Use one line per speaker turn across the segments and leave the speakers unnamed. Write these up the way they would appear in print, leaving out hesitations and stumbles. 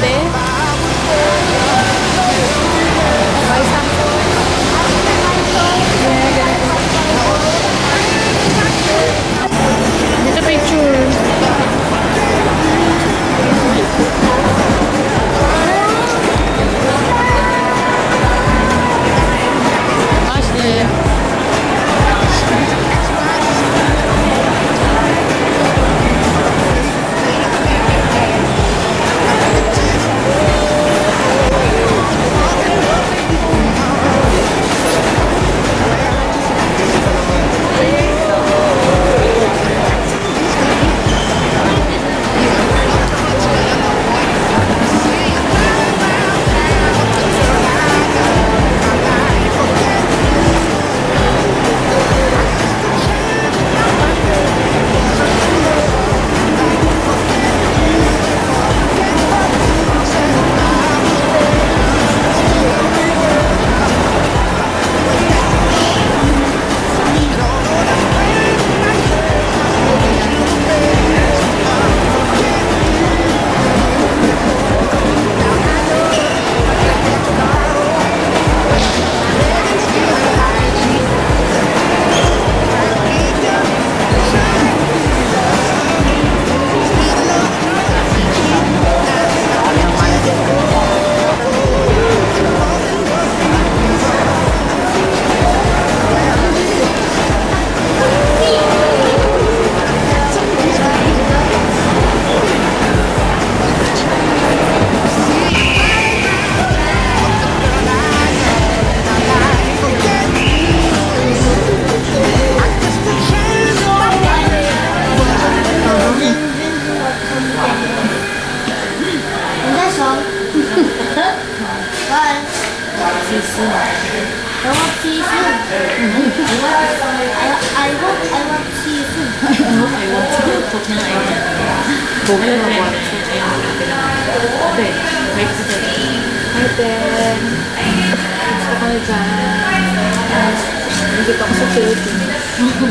ate? May sampo. Yeah, ganito. Dito picture. Ashley.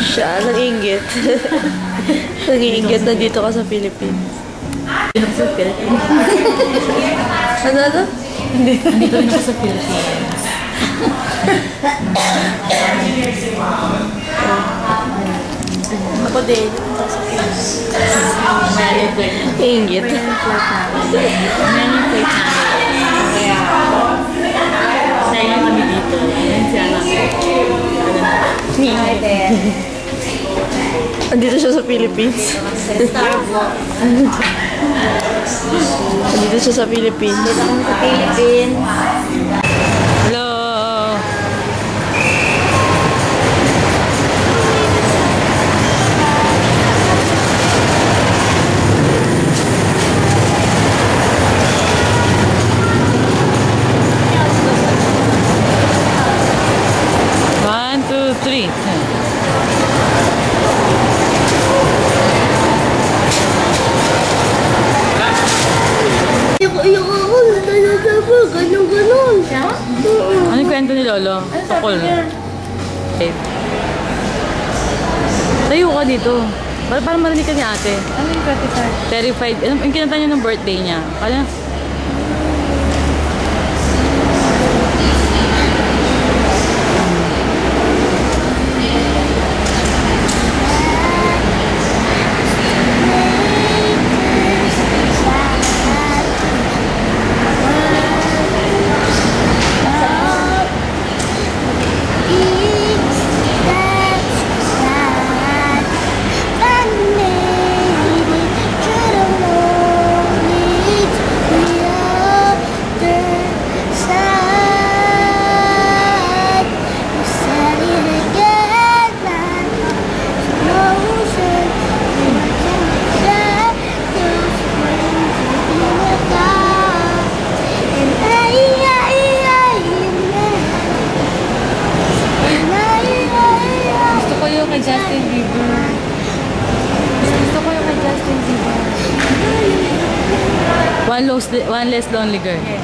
Siya, nag-iinggit. Nag-iinggit na dito ka sa Philippines.
Dito sa Philippines.
Ano?
Dito na sa Philippines.
Ako din. Iinggit.
Many plate namin. Kaya kami dito. Yan siya lang.
Andito siya sa Philippines. Andito siya sa Philippines.
Dito kami sa Philippines.
Hello! One, two, three. Ano yung kwento ni Lolo? Tukol. Tayo ka dito. Para marinig ka ni ate.
Ano yung terrified?
Terrified. Yung kinanta niya ng birthday niya. Parang
Justin Bieber. Gusto ko yung kay Justin Bieber.
One less lonely girl.
Yeah.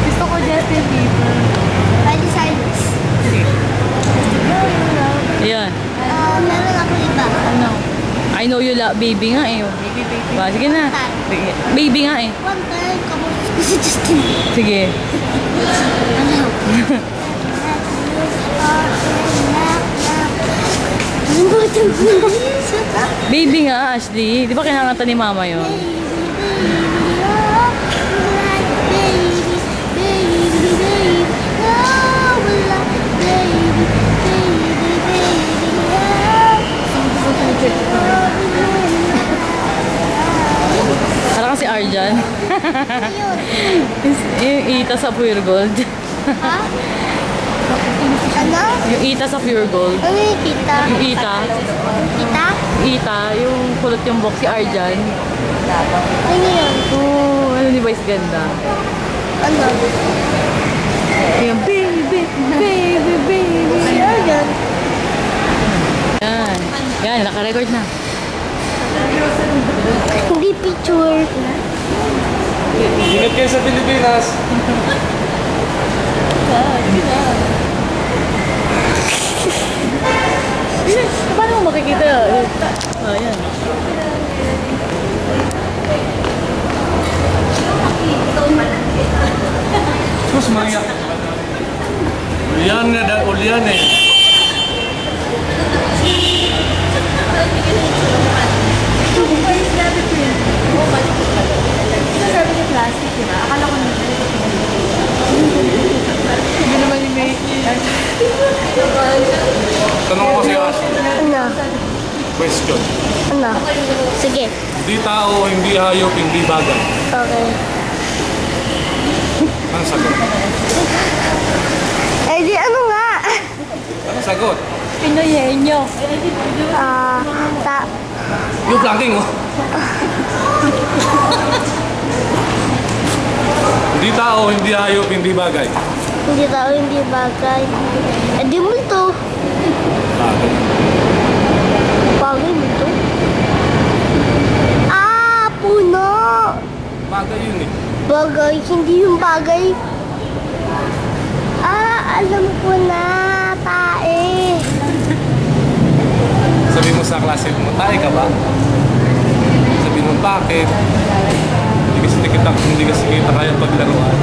Gusto ko Justin Bieber.
Miley Cyrus.
baby nga eh.
Baby, baby.
Ba, sige na. Sige. Baby nga eh.
One time, kamusta ko si Justin?
Sige.
Ano? Ano ba ito?
Baby nga, Ashley. Di ba kinakanta ni mama yun? Parang si Arjan. Yung ita sa Pure Gold.
Ha? Ano?
Yung ita sa Pure Gold.
Ano yung kita?
Yung ita.
Kita?
Ita, yung kulot yung box si Arjan.
Ano yun?
Oh, ano di ba is ganda?
Ano?
Yung baby, baby, baby.
Ano yun?
Yan. Yan, naka-record na.
Hindi picture.
Ingat kayo sa Pilipinas.
Paano mo makikita? Ah, yan.
Sus, Maria. Ulian na, ulian eh.
Hindi naman ni May.
Tanong ko si Ash.
Ano?
Question.
Ano? Sige.
Hindi tao, hindi hayop, hindi bagay.
Okay.
Anong sagot?
Eh di ano nga?
Anong sagot?
Pinoyenyo.
Yung planking oh. Hindi tao, hindi hayop, hindi bagay.
Hindi tao, hindi bagay. Eh di multo.
Bagay.
Bagay multo? Ah, puno.
Bagay yun eh.
Bagay, hindi yung bagay. Ah, alam ko na. Tae.
Sabi mo sa klase mo, tayo ka ba? Sabi mo, bakit? Hindi kasi kita kaya paglaruan.